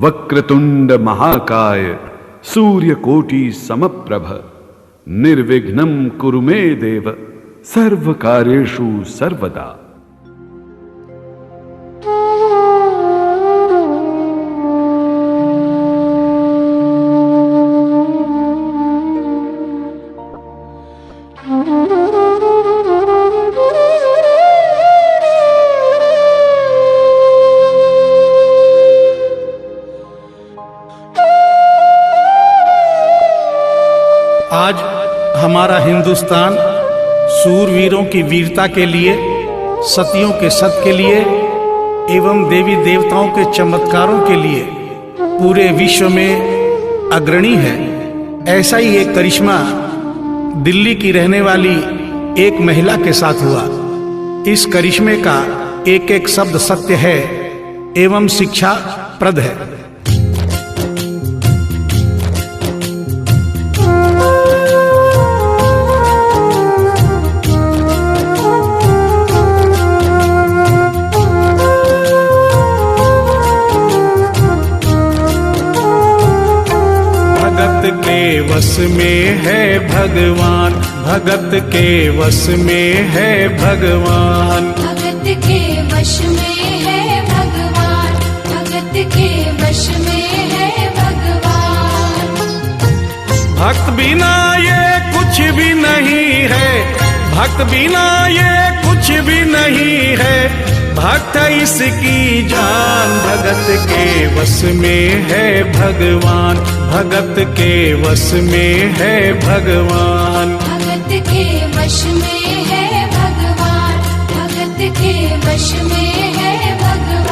वक्रतुंड महाकाय सूर्यकोटि समप्रभ निर्विघ्नं कुरु मे देव सर्वकार्येषु सर्वदा। आज हमारा हिंदुस्तान सूरवीरों की वीरता के लिए, सतियों के सत के लिए एवं देवी देवताओं के चमत्कारों के लिए पूरे विश्व में अग्रणी है। ऐसा ही एक करिश्मा दिल्ली की रहने वाली एक महिला के साथ हुआ। इस करिश्मे का एक एक शब्द सत्य है एवं शिक्षा प्रद है। भगत के वश में है भगवान, भगत के वश में है भगवान, भगत के वश में है भगवान, भगत के वश में है भगवान। भक्त बिना ये कुछ भी नहीं है, भक्त बिना ये कुछ भी नहीं है, भक्त इसकी जान। भगत के वश में है भगवान, भगत के वश में है भगवान, भगत के वश में है भगवान, भगत के वश में है भगवान।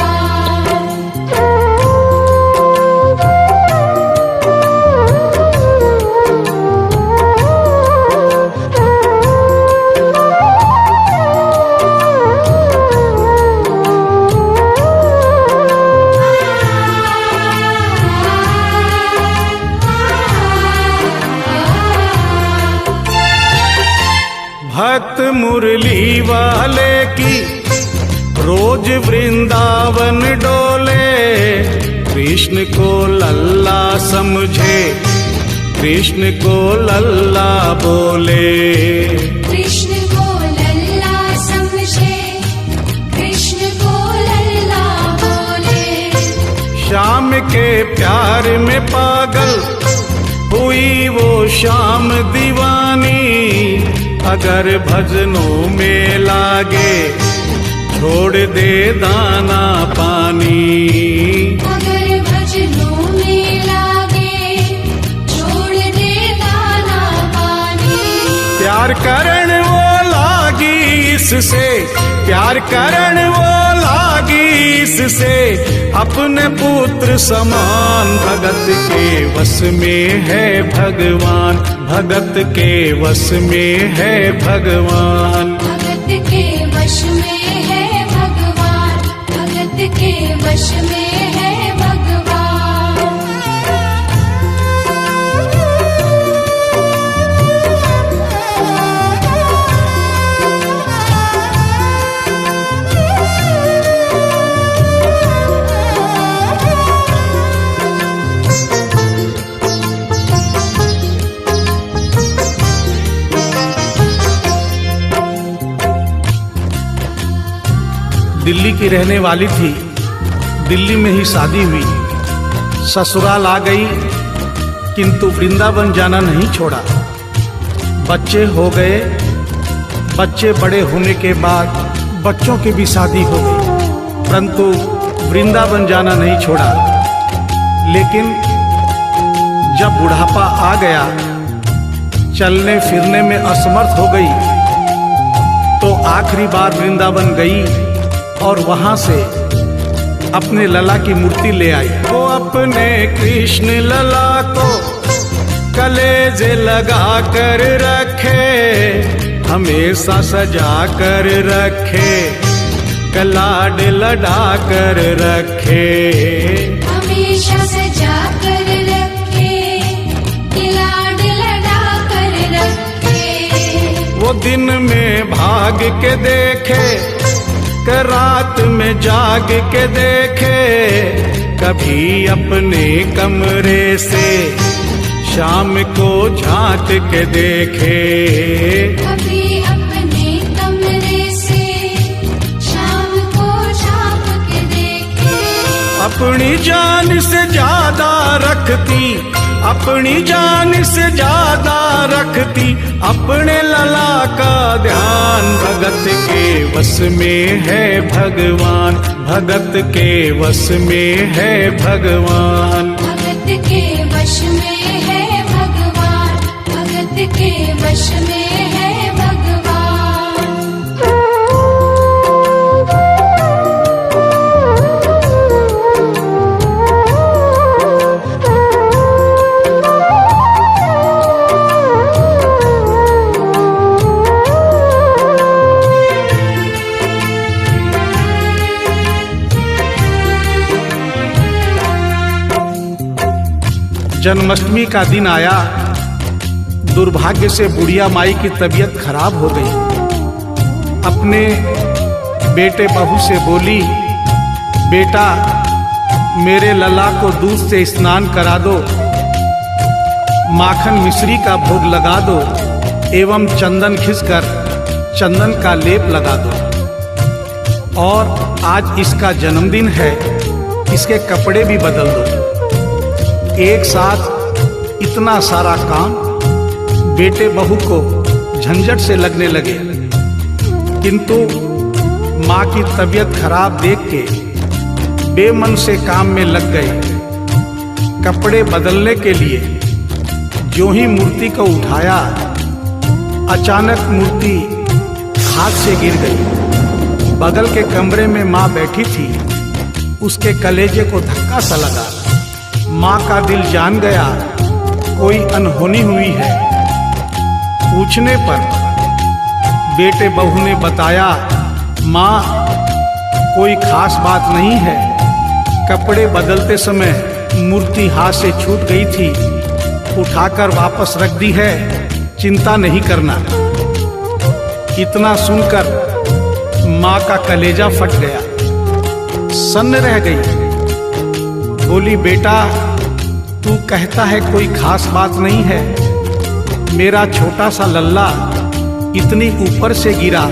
भक्त मुरली वाले की रोज वृंदावन डोले, कृष्ण को लल्ला समझे, कृष्ण को लल्ला बोले, कृष्ण को लल्ला समझे, कृष्ण को लल्ला बोले। श्याम के प्यार में पागल हुई वो शाम दीवानी, अगर भजनों में लागे छोड़ दे दाना पानी, अगर भजनों में लागे छोड़ दे दाना पानी। प्यार करण वो लागी इससे, प्यार करण वो लागी इससे, अपने पुत्र समान। भगत के वश में है भगवान, भगत के वश में है भगवान, भगत के वश में है भगवान, भगत के वश में है भगवान। दिल्ली की रहने वाली थी, दिल्ली में ही शादी हुई, ससुराल आ गई किंतु वृंदावन जाना नहीं छोड़ा। बच्चे हो गए, बच्चे बड़े होने के बाद बच्चों की भी शादी हो गई, परंतु वृंदावन जाना नहीं छोड़ा। लेकिन जब बुढ़ापा आ गया, चलने फिरने में असमर्थ हो गई, तो आखिरी बार वृंदावन गई और वहां से अपने लला की मूर्ति ले आई। वो अपने कृष्ण लला को कलेजे लगा कर रखे, हमेशा सजा कर रखे, कलाड लड़ा कर रखे, हमेशा सजा कर रखे, कलाड लड़ा कर रखे। वो दिन में भाग के देखे, रात में जाग के देखे, कभी अपने कमरे से शाम को झांक के देखे, कभी अपने कमरे से शाम को झांक के देखे। अपनी जान से ज्यादा रखती, अपनी जान से ज्यादा रखती अपने लला का ध्यान। भगत के वश में है भगवान, भगत के वश में है भगवान। भगत के वश में है भगवान, भगत के वश में है भगवान। जन्माष्टमी का दिन आया, दुर्भाग्य से बुढ़िया माई की तबीयत खराब हो गई। अपने बेटे बहू से बोली, बेटा मेरे लला को दूध से स्नान करा दो, माखन मिश्री का भोग लगा दो एवं चंदन खिसकर चंदन का लेप लगा दो। और आज इसका जन्मदिन है, इसके कपड़े भी बदल दो। एक साथ इतना सारा काम बेटे बहू को झंझट से लगने लगे, किंतु माँ की तबीयत खराब देख के बेमन से काम में लग गए। कपड़े बदलने के लिए जो ही मूर्ति को उठाया, अचानक मूर्ति हाथ से गिर गई। बगल के कमरे में माँ बैठी थी, उसके कलेजे को धक्का सा लगा। माँ का दिल जान गया कोई अनहोनी हुई है। पूछने पर बेटे बहू ने बताया, माँ कोई खास बात नहीं है, कपड़े बदलते समय मूर्ति हाथ से छूट गई थी, उठाकर वापस रख दी है, चिंता नहीं करना। इतना सुनकर माँ का कलेजा फट गया, सन्न रह गई। बोली, बेटा तू कहता है कोई खास बात नहीं है, मेरा छोटा सा लल्ला इतनी ऊपर से गिरा,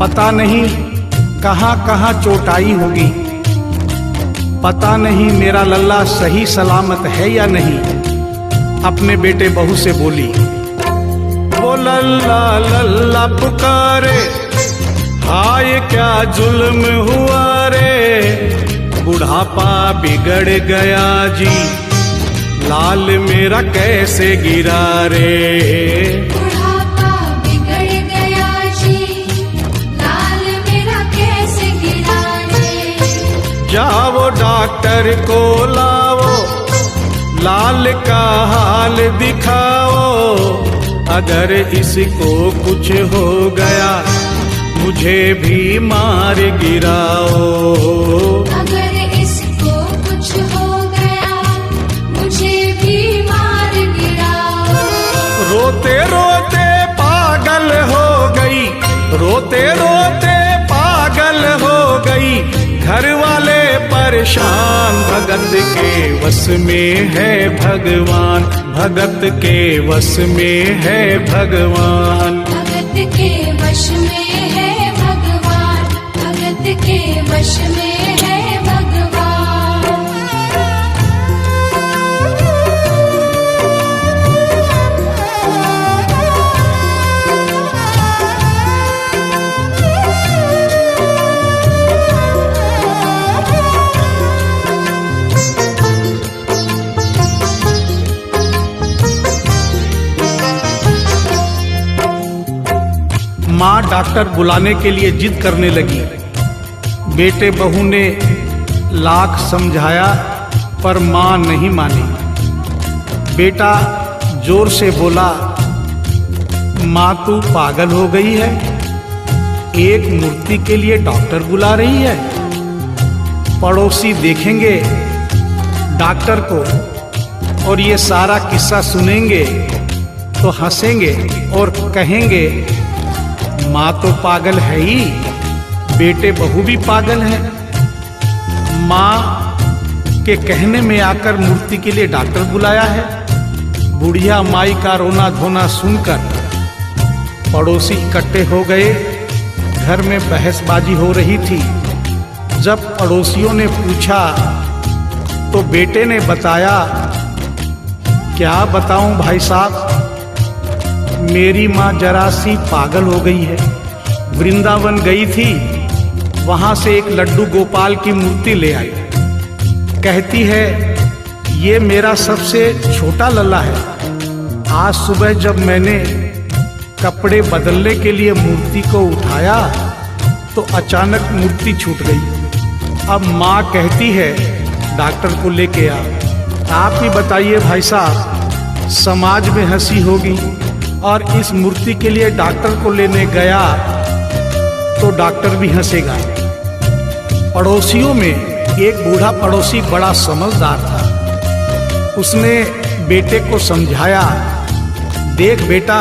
पता नहीं कहाँ कहाँ चोटाई होगी, पता नहीं मेरा लल्ला सही सलामत है या नहीं। अपने बेटे बहू से बोली, वो लल्ला लल्ला पुकारे, हाय क्या जुल्म हुआ रे, बुढ़ापा बिगड़ गया जी, लाल मेरा कैसे गिरा रे। बुढ़ापा बिगड़ गया जी, लाल मेरा कैसे गिरा रे। जाओ डॉक्टर को लाओ, लाल का हाल दिखाओ, अगर इसको कुछ हो गया मुझे भी मार गिराओ। अगर इसको कुछ हो गया मुझे भी मार गिराओ। रोते रोते पागल हो गई, रोते रोते पागल हो गई, घर वाले परेशान। भगत के वश में है भगवान, भगत के वश में है भगवान। भगत के वश में है भगवान, भगत के वश में है भगवान। माँ डॉक्टर बुलाने के लिए जिद करने लगी। बेटे बहू ने लाख समझाया पर माँ नहीं मानी। बेटा जोर से बोला, माँ तू पागल हो गई है, एक मूर्ति के लिए डॉक्टर बुला रही है। पड़ोसी देखेंगे डॉक्टर को और ये सारा किस्सा सुनेंगे तो हंसेंगे और कहेंगे माँ तो पागल है ही, बेटे बहू भी पागल है। माँ के कहने में आकर मूर्ति के लिए डॉक्टर बुलाया है। बुढ़िया माई का रोना धोना सुनकर पड़ोसी इकट्ठे हो गए। घर में बहसबाजी हो रही थी। जब पड़ोसियों ने पूछा तो बेटे ने बताया, क्या बताऊं भाई साहब, मेरी माँ जरा सी पागल हो गई है। वृंदावन गई थी, वहां से एक लड्डू गोपाल की मूर्ति ले आई। कहती है ये मेरा सबसे छोटा लल्ला है। आज सुबह जब मैंने कपड़े बदलने के लिए मूर्ति को उठाया तो अचानक मूर्ति छूट गई। अब माँ कहती है डॉक्टर को लेके आ। आप ही बताइए भाई साहब, समाज में हंसी होगी और इस मूर्ति के लिए डॉक्टर को लेने गया तो डॉक्टर भी हंसेगा। पड़ोसियों में एक बूढ़ा पड़ोसी बड़ा समझदार था। उसने बेटे को समझाया, देख बेटा,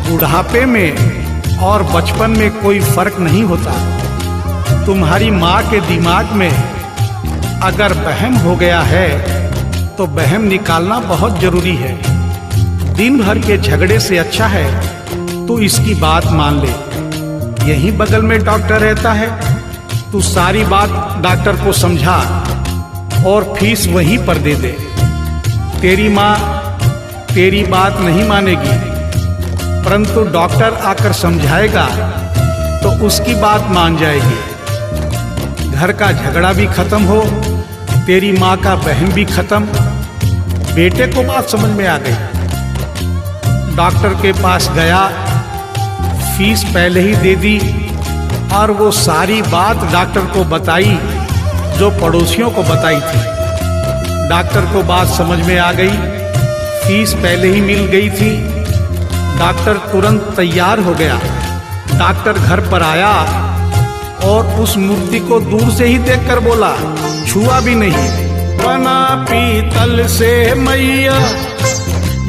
बुढ़ापे में और बचपन में कोई फर्क नहीं होता। तुम्हारी माँ के दिमाग में अगर वहम हो गया है तो वहम निकालना बहुत जरूरी है। दिन भर के झगड़े से अच्छा है तू इसकी बात मान ले। यहीं बगल में डॉक्टर रहता है, तू सारी बात डॉक्टर को समझा और फीस वहीं पर दे दे। तेरी माँ तेरी बात नहीं मानेगी, परंतु डॉक्टर आकर समझाएगा तो उसकी बात मान जाएगी। घर का झगड़ा भी खत्म हो, तेरी माँ का बहन भी खत्म। बेटे को बात समझ में आ गई। डॉक्टर के पास गया, फीस पहले ही दे दी और वो सारी बात डॉक्टर को बताई जो पड़ोसियों को बताई थी। डॉक्टर को बात समझ में आ गई, फीस पहले ही मिल गई थी। डॉक्टर तुरंत तैयार हो गया। डॉक्टर घर पर आया और उस मूर्ति को दूर से ही देखकर बोला, छुआ भी नहीं। बना पीतल से मैया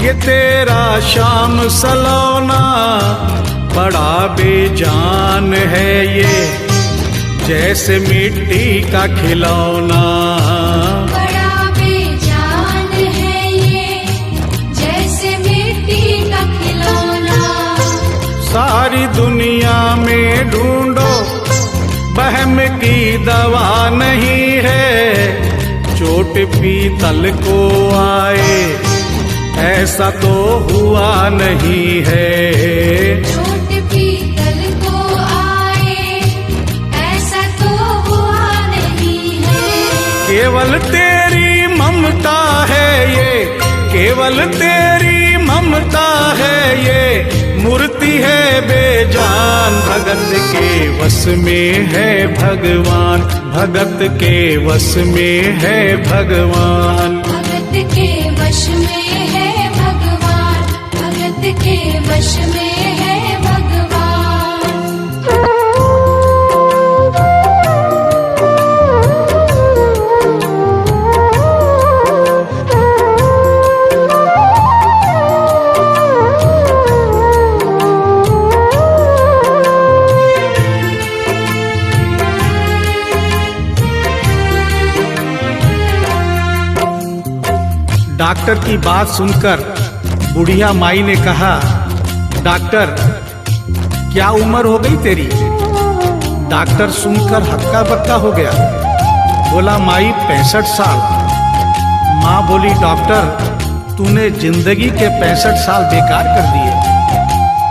ये तेरा शाम सलोना, बड़ा बेजान है ये जैसे मिट्टी का खिलौना। बड़ा बेजान है ये जैसे मिट्टी का खिलौना। सारी दुनिया में ढूंढो वहम की दवा नहीं है, चोट पीतल को आए ऐसा तो हुआ नहीं है। चोट पीतल को आए ऐसा तो हुआ नहीं है। केवल तेरी ममता है ये, केवल तेरी ममता है ये, मूर्ति है बेजान। भगत के वश में है भगवान, भगत के वश में है भगवान। भगत के वश में है भगवान, भगत के वश में है भगवान। डॉक्टर की बात सुनकर बुढ़िया माई ने कहा, डॉक्टर क्या उम्र हो गई तेरी? डॉक्टर सुनकर हक्का बक्का हो गया। बोला माई 65 साल। माँ बोली डॉक्टर तूने जिंदगी के 65 साल बेकार कर दिए।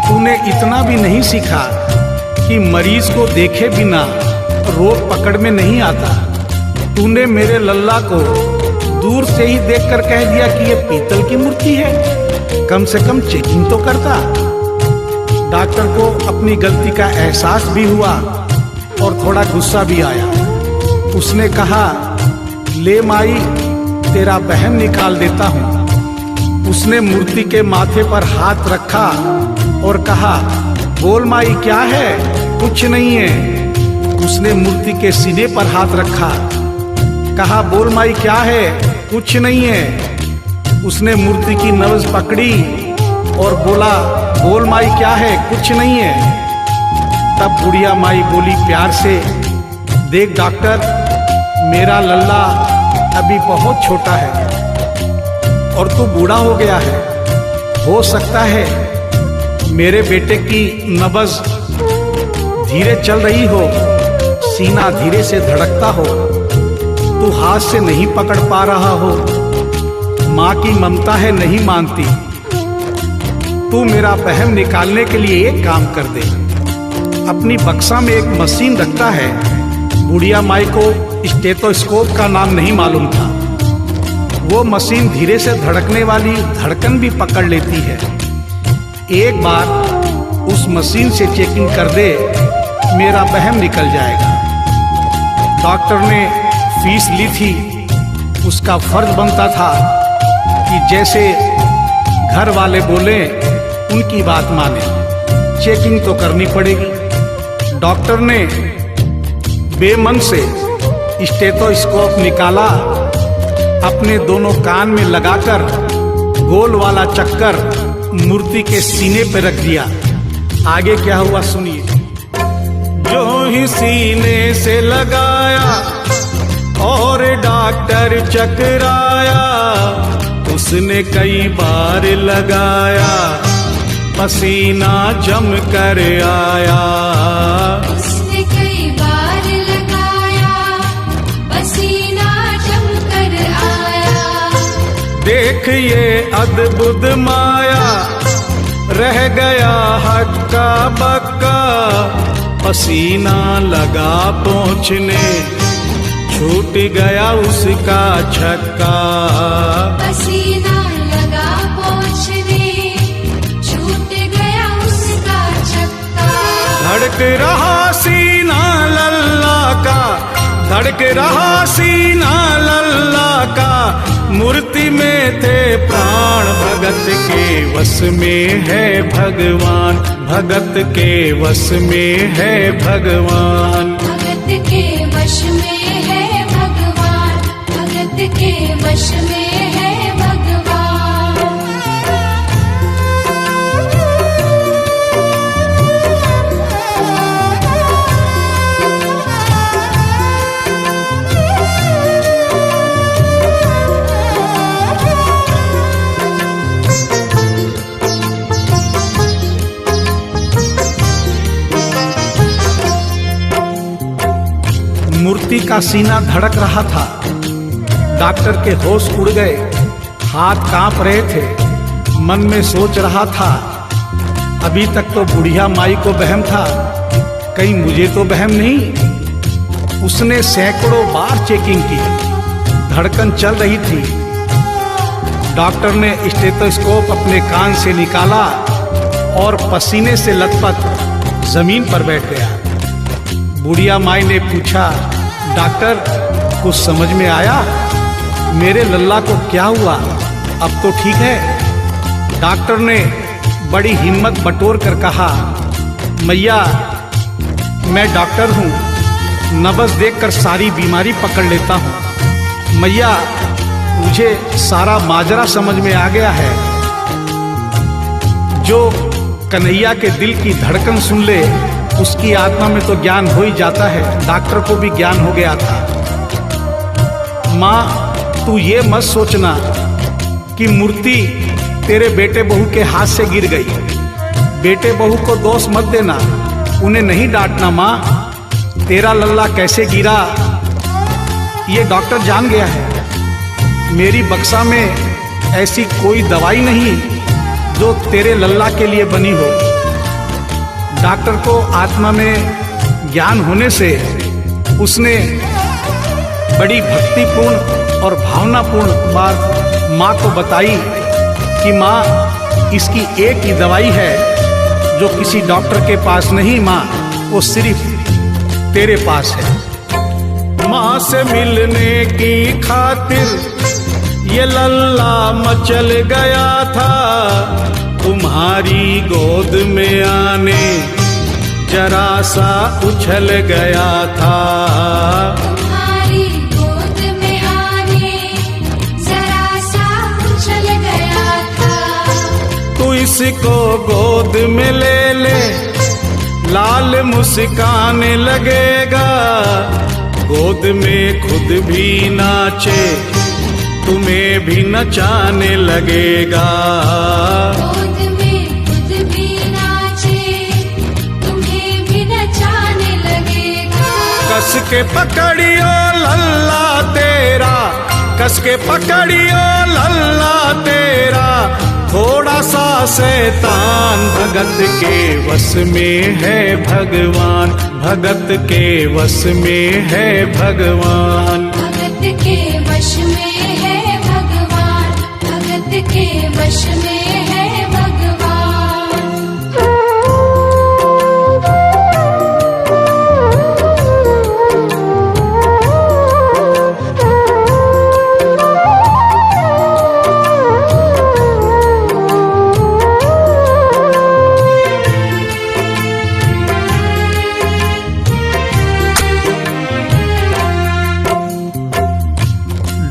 तूने इतना भी नहीं सीखा कि मरीज को देखे बिना रोग पकड़ में नहीं आता। तूने मेरे लल्ला को दूर से ही देखकर कह दिया कि ये पीतल की मूर्ति है, कम से कम चेकिंग तो करता। डॉक्टर को अपनी गलती का एहसास भी हुआ और थोड़ा गुस्सा भी आया। उसने कहा, ले माई तेरा बहम निकाल देता हूँ। उसने मूर्ति के माथे पर हाथ रखा और कहा, बोल माई क्या है? कुछ नहीं है। उसने मूर्ति के सीने पर हाथ रखा, कहा बोल माई क्या है? कुछ नहीं है। उसने मूर्ति की नब्ज पकड़ी और बोला, बोल माई क्या है? कुछ नहीं है। तब बुढ़िया माई बोली प्यार से, देख डॉक्टर, मेरा लल्ला अभी अभी बहुत छोटा है और तू बूढ़ा हो गया है। हो सकता है मेरे बेटे की नब्ज धीरे चल रही हो, सीना धीरे से धड़कता हो, तू हाथ से नहीं पकड़ पा रहा हो, माँ की ममता है नहीं मानती। तू मेरा वहम निकालने के लिए एक काम कर दे, अपनी बक्सा में एक मशीन रखता है। बुढ़िया माई को स्टेथोस्कोप का नाम नहीं मालूम था। वो मशीन धीरे से धड़कने वाली धड़कन भी पकड़ लेती है। एक बार उस मशीन से चेकिंग कर दे, मेरा वहम निकल जाएगा। डॉक्टर ने फीस ली थी, उसका फर्ज बनता था कि जैसे घर वाले बोले उनकी बात माने। चेकिंग तो करनी पड़ेगी। डॉक्टर ने बेमन से स्टेथोस्कोप निकाला, अपने दोनों कान में लगाकर गोल वाला चक्कर मूर्ति के सीने पे रख दिया। आगे क्या हुआ सुनिए। जो ही सीने से लगाया और डॉक्टर चकराया, उसने कई बार लगाया, पसीना जम कर आया। उसने कई बार लगाया, पसीना जम कर आया। देख ये अद्भुत माया, रह गया हक्का बक्का, पसीना लगा पहुँचने, छूट गया उसका छक्का। पसीना लगा पहुँचने, छूट गया उसका छक्का। धड़क रहा सीना लल्ला का, धड़क रहा सीना लल्ला का, मूर्ति में थे प्राण, भगत के वश में है भगवान, भगत के वश में है भगवान। भगत के वश में है भगवान, भगत के वश में है भगवान। मूर्ति का सीना धड़क रहा था। डॉक्टर के होश उड़ गए, हाथ कांप रहे थे। मन में सोच रहा था, अभी तक तो बुढ़िया माई को वहम था, कहीं मुझे तो वहम नहीं। उसने सैकड़ों बार चेकिंग की, धड़कन चल रही थी। डॉक्टर ने स्टेथोस्कोप अपने कान से निकाला और पसीने से लथपथ जमीन पर बैठ गया। बुढ़िया माई ने पूछा, डॉक्टर कुछ समझ में आया? मेरे लल्ला को क्या हुआ? अब तो ठीक है? डॉक्टर ने बड़ी हिम्मत बटोर कर कहा, मैया मैं डॉक्टर हूँ, नब्ज देखकर सारी बीमारी पकड़ लेता हूँ। मैया मुझे सारा माजरा समझ में आ गया है। जो कन्हैया के दिल की धड़कन सुन ले, उसकी आत्मा में तो ज्ञान हो ही जाता है। डॉक्टर को भी ज्ञान हो गया था। माँ तू ये मत सोचना कि मूर्ति तेरे बेटे बहू के हाथ से गिर गई। बेटे बहू को दोष मत देना, उन्हें नहीं डांटना। माँ तेरा लल्ला कैसे गिरा ये डॉक्टर जान गया है। मेरी बक्सा में ऐसी कोई दवाई नहीं जो तेरे लल्ला के लिए बनी हो। डॉक्टर को आत्मा में ज्ञान होने से उसने बड़ी भक्तिपूर्ण और भावनापूर्ण बात माँ को बताई कि माँ इसकी एक ही दवाई है जो किसी डॉक्टर के पास नहीं, माँ वो सिर्फ तेरे पास है। माँ से मिलने की खातिर ये लल्ला मचल गया था, तुम्हारी गोद में आने जरा सा उछल गया था। तुम्हारी गोद में आने जरा सा उछल गया था। तू इसको गोद में ले ले, लाल मुस्काने लगेगा। गोद में खुद भी नाचे तुम्हें भी नचाने लगेगा। गोद में खुद भी नाचे, तुम्हें भी नचाने लगेगा। कस के पकड़ियो लल्ला तेरा, कस के पकड़ियो लल्ला तेरा, थोड़ा सा शैतान भगत के वश में है भगवान, भगत के वश में है भगवान। भगत के वश में है भगवान, भगत के वश में है भगवान।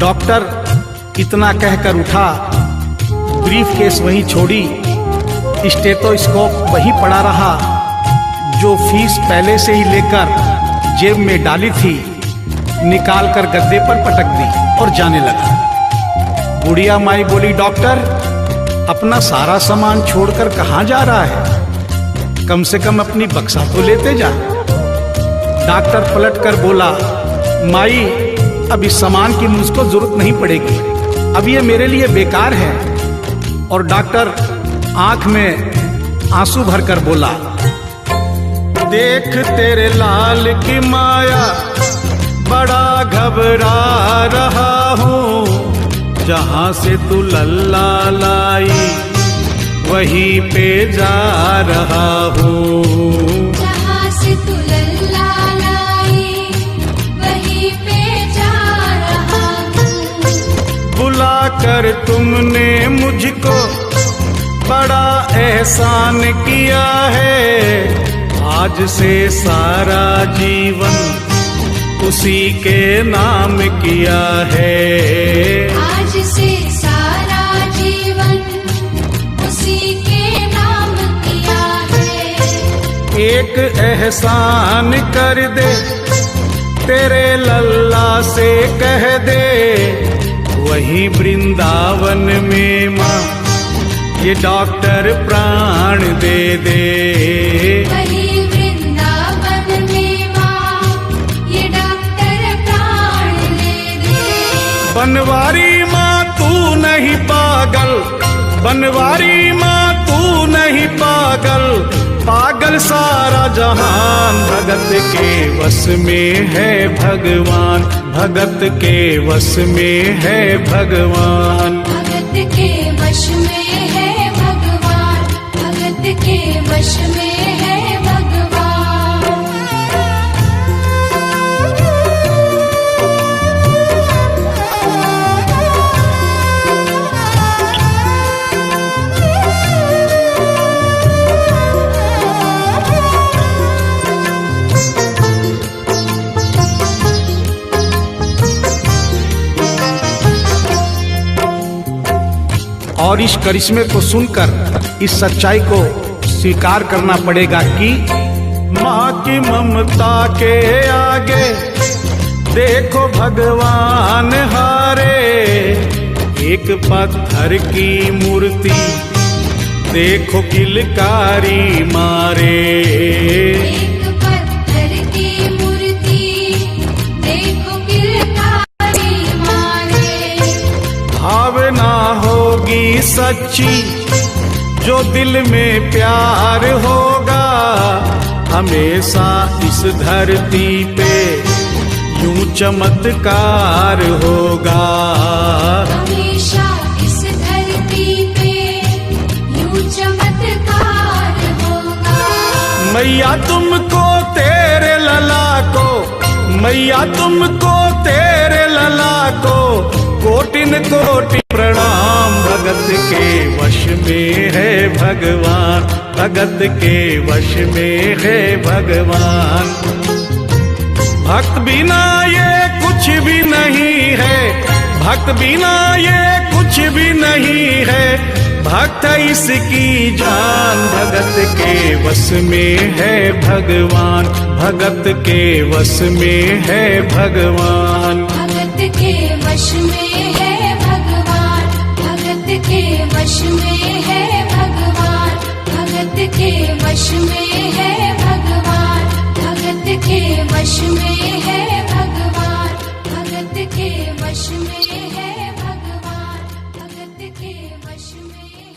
डॉक्टर इतना कहकर उठा, ब्रीफ केस वहीं छोड़ी, स्टेथोस्कोप वहीं पड़ा रहा जो फीस पहले से ही लेकर जेब में डाली थी, निकाल कर गद्दे पर पटक दी और जाने लगा। बुढ़िया माई बोली, डॉक्टर अपना सारा सामान छोड़कर कहाँ जा रहा है? कम से कम अपनी बक्सा तो लेते जा। डॉक्टर पलट कर बोला, माई अब इस सामान की मुझको जरूरत नहीं पड़ेगी, अब ये मेरे लिए बेकार है। और डॉक्टर आंख में आंसू भरकर बोला, देख तेरे लाल की माया, बड़ा घबरा रहा हूँ। जहां से तू लल्ला लाई वहीं पे जा रहा हूँ। जहाँ से तू लल्ला लाई वहीं पे जा रहा हूँ। बुला कर तुमने मुझको बड़ा एहसान किया है, आज से सारा जीवन उसी के नाम किया है। आज से सारा जीवन उसी के नाम किया है। एक एहसान कर दे, तेरे लल्ला से कह दे, वहीं वृंदावन में माँ ये डॉक्टर प्राण दे दे। वहीं वृंदावन में माँ ये डॉक्टर प्राण दे दे। बनवारी माँ तू नहीं पागल, बनवारी माँ तू नहीं पागल, पागल सारा जहान। भगत के वश में है भगवान, भगत के वश में है भगवान। भगत के वश में है भगवान, भगत के वश में है भगवान। और इस करिश्मे को सुनकर इस सच्चाई को स्वीकार करना पड़ेगा कि माँ की ममता के आगे देखो भगवान हारे। एक पत्थर की मूर्ति देखो किलकारी मारे। एक पत्थर की मूर्ति देखो किलकारी मारे। भावना होगी सच्ची जो दिल में प्यार होगा, हमेशा इस धरती पे यूं चमत्कार होगा। हमेशा इस धरती पे यूं चमत्कार होगा। मैया तुमको तेरे लला को, मैया तुमको तेरे लला को कोटिन कोटि प्रणाम। भगत के वश में है भगवान, भगत के वश में है भगवान। भक्त बिना ये कुछ भी नहीं है, भक्त बिना ये कुछ भी नहीं है, भक्त इसकी जान। भगत के वश में है भगवान, भगत के वश में है भगवान। भगत के वश में है भगवान। वश में है भगवान, भगत के वश में है भगवान, भगत के वश में है भगवान, भगत के वश में है भगवान, भगत के वश में